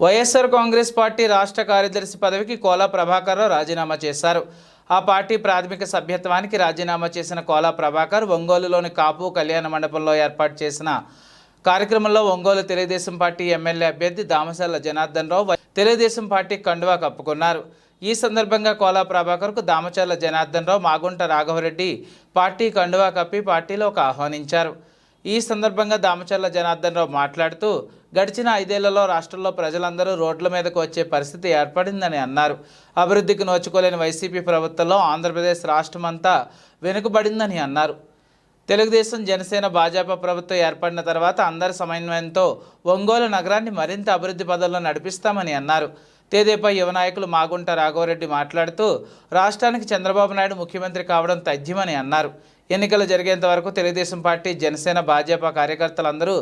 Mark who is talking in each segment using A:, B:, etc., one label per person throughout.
A: YSR Congress party రాష్ట్ర కార్యదర్శి పదవికి కోలా ప్రభాకర్ రావు రాజీనామా చేశారు. ఆ పార్టీ ప్రాథమిక సభ్యత్వానికి రాజీనామా చేసిన కోలా ప్రభాకర్ ఒంగోలులోని కాపు కళ్యాణ మండపంలో ఏర్పాటు చేసిన కార్యక్రమంలో ఒంగోలు తెలుగుదేశం పార్టీ ఎమ్మెల్యే అభ్యర్థి దామచర్ల జనార్దన్ రావు తెలుగుదేశం పార్టీ కండువా కప్పుకున్నారు. ఈ సందర్భంగా కోలా ప్రభాకర్కు దామచర్ల జనార్దన్ రావు, మాగుంట రాఘవరెడ్డి పార్టీ కండువా కప్పి పార్టీలోకి ఆహ్వానించారు. ఈ సందర్భంగా దామచర్ల జనార్దన్ రావు మాట్లాడుతూ గడిచిన 5 ఏళ్లలో రాష్ట్రంలో ప్రజలందరూ రోడ్ల మీదకు వచ్చే పరిస్థితి ఏర్పడిందని అన్నారు. అభివృద్ధికి నోచుకోలేని వైసీపీ ప్రభుత్వంలో ఆంధ్రప్రదేశ్ రాష్ట్రమంతా వెనుకబడిందని అన్నారు. తెలుగుదేశం, జనసేన, భాజపా ప్రభుత్వం ఏర్పడిన తర్వాత అందరి సమన్వయంతో ఒంగోలు నగరాన్ని మరింత అభివృద్ధి పదంలో నడిపిస్తామని అన్నారు. తెదేపా యువ నాయకులు మాగుంట రాఘవరెడ్డి మాట్లాడుతూ రాష్ట్రానికి చంద్రబాబు నాయుడు ముఖ్యమంత్రి కావడం తథ్యమని అన్నారు. ఎన్నికలు జరిగేంత వరకు తెలుగుదేశం పార్టీ, జనసేన, భాజపా కార్యకర్తలందరూ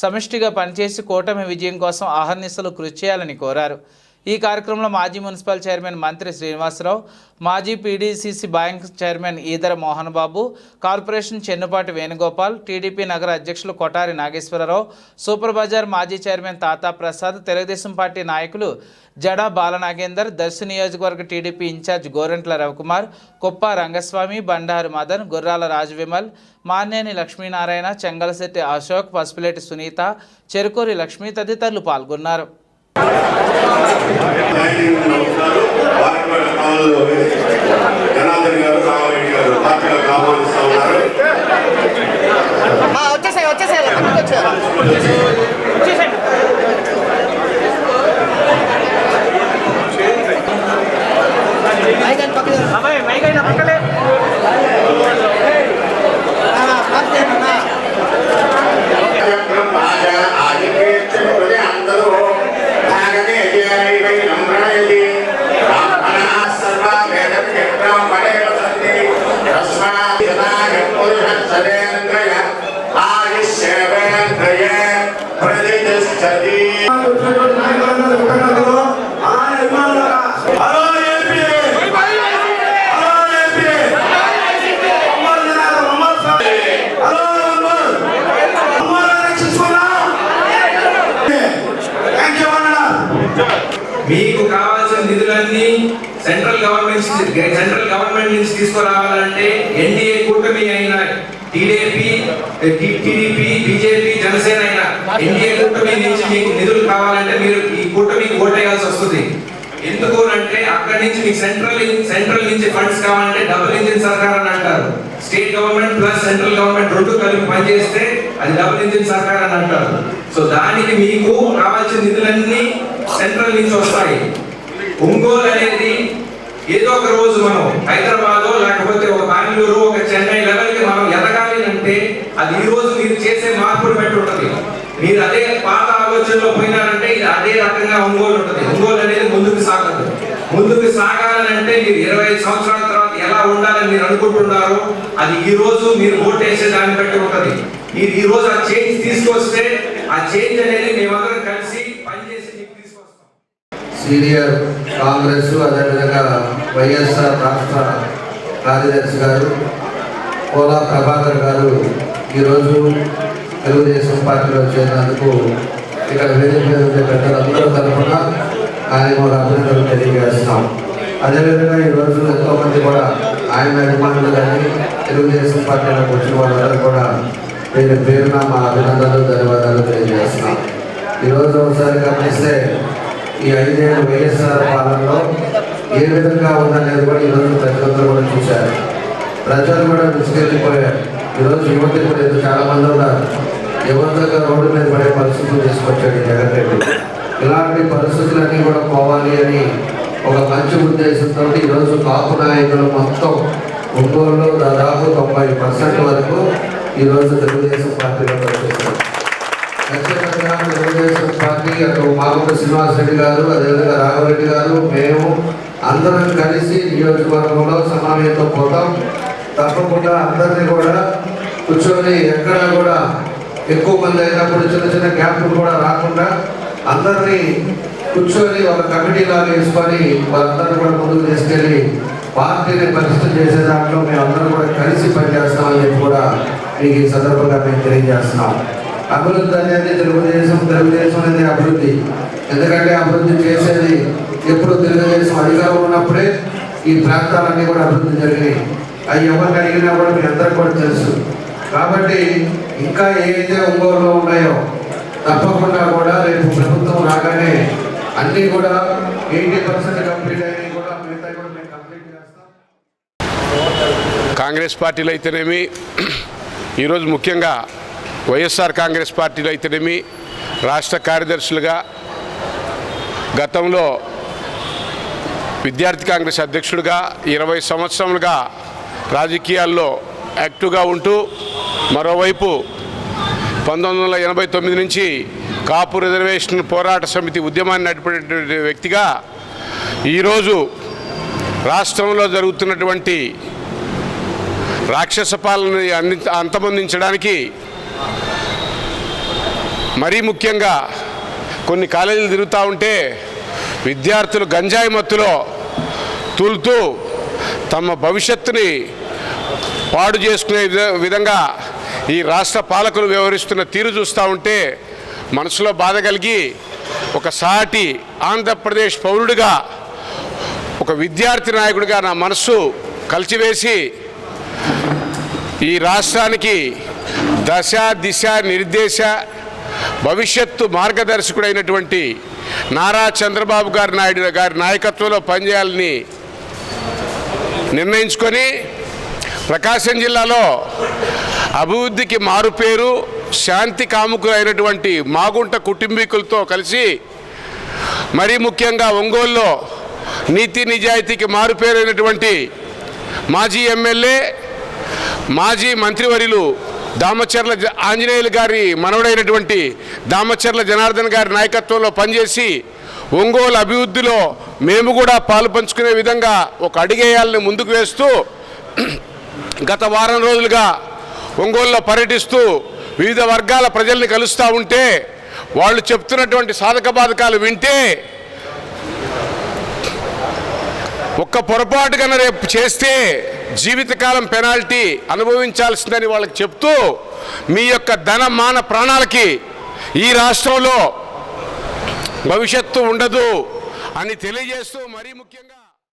A: సమిష్టిగా పనిచేసి కూటమి విజయం కోసం అహర్నిశలు కృషి చేయాలని కోరారు. ఈ కార్యక్రమంలో మాజీ మున్సిపల్ చైర్మన్ మంత్రి శ్రీనివాసరావు, మాజీ PDCC bank chairman Edara Mohan Babu, corporation Chennupati Venugopal, TDP నగర అధ్యక్షులు కొటారి నాగేశ్వరరావు, సూపర్ బజార్ మాజీ చైర్మన్ తాతా ప్రసాద్, తెలుగుదేశం పార్టీ నాయకులు జడా బాలనాగేందర్, దర్శి నియోజకవర్గ టీడీపీ ఇన్ఛార్జ్ గోరెంట్ల రవికుమార్, కుప్ప రంగస్వామి, బండారు మదన్, గుర్రాల రాజవిమల్, మాన్నేని లక్ష్మీనారాయణ, చెంగలశెట్టి అశోక్, పసుపులేటి సునీత, చెరుకూరి లక్ష్మి తదితరులు పాల్గొన్నారు.
B: మీకు కావాల్సిన నిధులన్నీ సెంట్రల్ గవర్నమెంట్ నుంచి తీసుకురావాలంటే ఎన్డీఏ కూటమి అయిన టీడీపీ, బీజేపీ, జనసేన అయినా ఎన్డీఏ కూటమి నుంచి మీకు నిధులు కావాలంటే మీరు ఈ కూటమికి ఓటేయాల్సి వస్తుంది. ఎందుకు అంటే అక్కడి నుంచి మీకు సెంట్రల్ నుంచి ఫండ్స్ కావాలంటే డబుల్ ఇంజిన్ సర్కార్ అని అంటారు. State government plus central government రెండు కలిపి పనిచేస్తే అది డబుల్ ఇంజిన్ సర్కార్ అని అంటారు. సో దానికి మీకు కావాల్సిన నిధులన్నీ సెంట్రల్ నుంచి వస్తాయి. ఒంగోలు అనేది ఏదో ఒక రోజు మనం హైదరాబాద్ లేకపోతే ఒక బెంగళూరు, ఒక చెన్నై లెవెల్కి మనం ఎదగాలి అంటే అది ఈ రోజు మీరు చేసే మార్పులు పెట్టి ఉంటుంది. మీరు అదే పాత ఆలోచనలో పోయినారంటే ఇది అదే రకంగా ఒంగోలు ఉంటుంది. ఒంగోలు అనేది ముందుకు సాగాలంటే మీరు 25 సంవత్సరాల తర్వాత ఎలా ఉండాలని మీరు అనుకుంటున్నారో అది ఈ రోజు మీరు ఓటేసే దాన్ని బట్టి ఉంటుంది. మీరు ఈ రోజు ఆ చేంజ్ తీసుకొస్తే ఆ చేంజ్ అనేది మేమందరం కలిసి పనిచేసి మీకు తీసుకొస్తాం.
C: సీనియర్ కాంగ్రెస్ అదేవిధంగా వైఎస్ఆర్ రాష్ట్ర కార్యదర్శి గారు కోలా ప్రభాకర్ గారు ఈరోజు తెలుగుదేశం పార్టీలో చేరినందుకు ఇక్కడ వేదిక మీద ఉండే పెద్దలందరూ తరఫున ఆయన కూడా అభినందనలు తెలియజేస్తున్నాం. అదేవిధంగా ఈరోజు ఎంతోమంది కూడా ఆయన అభిమానులు కానీ తెలుగుదేశం పార్టీలోకి వచ్చిన వాళ్ళందరూ కూడా పేరున మా అభినందనలు, ధన్యవాదాలు తెలియజేస్తున్నాం. ఈరోజు ఒకసారి గమనిస్తే ఈ 5 ఏళ్ళ వైఎస్ఆర్ పాలనలో ఏ విధంగా ఉందనేది కూడా ఈరోజు ప్రజలందరూ కూడా చూశారు. ప్రజలు కూడా విసుకెళ్ళిపోయారు. ఈరోజు యువత కూడా చాలా మంది ఉన్నారు. యువతగా రోడ్డు మీద పడే పరిస్థితులు తీసుకొచ్చాడు జగన్ రెడ్డి. ఇలాంటి పరిస్థితులన్నీ కూడా పోవాలి అని ఒక మంచి ఉద్దేశంతో ఈరోజు కాపు నాయకులు మొత్తం ఒంగోలులో దాదాపు 90% వరకు ఈరోజు తెలుగుదేశం పార్టీలో పనిచేస్తారు. ఖచ్చితంగా తెలుగుదేశం పార్టీ అటు మాగుంట శ్రీనివాసరెడ్డి గారు, అదేవిధంగా రాఘవరెడ్డి గారు, మేము అందరం కలిసి నియోజకవర్గంలో సమన్వయంతో పోతాం. తప్పకుండా అందరినీ కూడా కూర్చొని ఎక్కడ కూడా ఎక్కువ మంది అయినప్పుడు చిన్న గ్యాప్లు కూడా రాకుండా అందరినీ కూర్చొని ఒక కమిటీ లాగా వేసుకొని వాళ్ళందరినీ కూడా ముందుకు తీసుకెళ్ళి పార్టీని పరిస్థితి చేసే దాంట్లో మేము అందరం కూడా కలిసి పనిచేస్తామని చెప్పి కూడా మీకు ఈ సందర్భంగా మేము తెలియజేస్తున్నాం. అభివృద్ధి అనేది తెలుగుదేశం అనేది అభివృద్ధి. ఎందుకంటే అభివృద్ధి చేసేది ఎప్పుడు తెలుగుదేశం అధికారం ఉన్నప్పుడే ఈ ప్రాంతాలన్నీ కూడా అభివృద్ధి జరిగినాయి. అవి ఎవరిని అడిగినా కూడా మీ అందరికీ కూడా తెలుసు. కాబట్టి ఇంకా ఏదైతే ఒంగోలులో ఉన్నాయో తప్పకుండా కూడా రేపు ప్రభుత్వం రాగానే అన్నీ కూడా 80% కంప్లీట్ అయినాయి కూడా మిగతా కూడా మేము కంప్లీట్ చేస్తాం.
D: కాంగ్రెస్ పార్టీలో అయితేనేమి, ఈరోజు ముఖ్యంగా వైఎస్ఆర్ కాంగ్రెస్ పార్టీలో అయితేనేమి రాష్ట్ర కార్యదర్శులుగా, గతంలో విద్యార్థి కాంగ్రెస్ అధ్యక్షుడిగా 20 సంవత్సరాలుగా రాజకీయాల్లో యాక్టివ్గా ఉంటూ, మరోవైపు 1989 నుంచి కాపు రిజర్వేషన్ పోరాట సమితి ఉద్యమాన్ని నడిపేటువంటి వ్యక్తిగా ఈరోజు రాష్ట్రంలో జరుగుతున్నటువంటి రాక్షస పాలనని అంతమొందించడానికి, మరీ ముఖ్యంగా కొన్ని కాలేజీలు తిరుగుతూ ఉంటే విద్యార్థులు గంజాయి మత్తులో తూలుతూ తమ భవిష్యత్తుని పాడు చేసుకునే విధంగా ఈ రాష్ట్ర పాలకులు వ్యవహరిస్తున్న తీరు చూస్తూ ఉంటే మనసులో బాధ కలిగి, ఒక సాటి ఆంధ్రప్రదేశ్ పౌరుడిగా, ఒక విద్యార్థి నాయకుడిగా నా మనస్సు కలిచివేసి ఈ రాష్ట్రానికి దశ దిశ నిర్దేశ భవిష్యత్తు మార్గదర్శకుడైనటువంటి నారా చంద్రబాబు నాయుడు గారి నాయకత్వంలో పనిచేయాలని నిర్ణయించుకొని ప్రకాశం జిల్లాలో అభివృద్ధికి మారుపేరు, శాంతి కాముకులైనటువంటి మాగుంట కుటుంబీకులతో కలిసి, మరీ ముఖ్యంగా ఒంగోలులో నీతి నిజాయితీకి మారుపేరైనటువంటి మాజీ ఎమ్మెల్యే, మాజీ మంత్రివర్యులు దామచర్ల ఆంజనేయులు గారి మనవడైనటువంటి దామచర్ల జనార్దన్ గారి నాయకత్వంలో పనిచేసి ఒంగోలు అభివృద్ధిలో మేము కూడా పాలు పంచుకునే విధంగా ఒక అడుగేయాలని ముందుకు వేస్తూ గత వారం రోజులుగా ఒంగోలులో పర్యటిస్తూ వివిధ వర్గాల ప్రజల్ని కలుస్తూ ఉంటే వాళ్ళు చెప్తున్నటువంటి సాధక బాధకాలు వింటే ఒక్క పొరపాటు కన్నా రేపు చేస్తే జీవితకాలం పెనాల్టీ అనుభవించాల్సిందని వాళ్ళకి చెప్తూ, మీ యొక్క ధన మాన ప్రాణాలకి ఈ రాష్ట్రంలో భవిష్యత్తు ఉండదు అని తెలియజేస్తూ, మరీ ముఖ్యంగా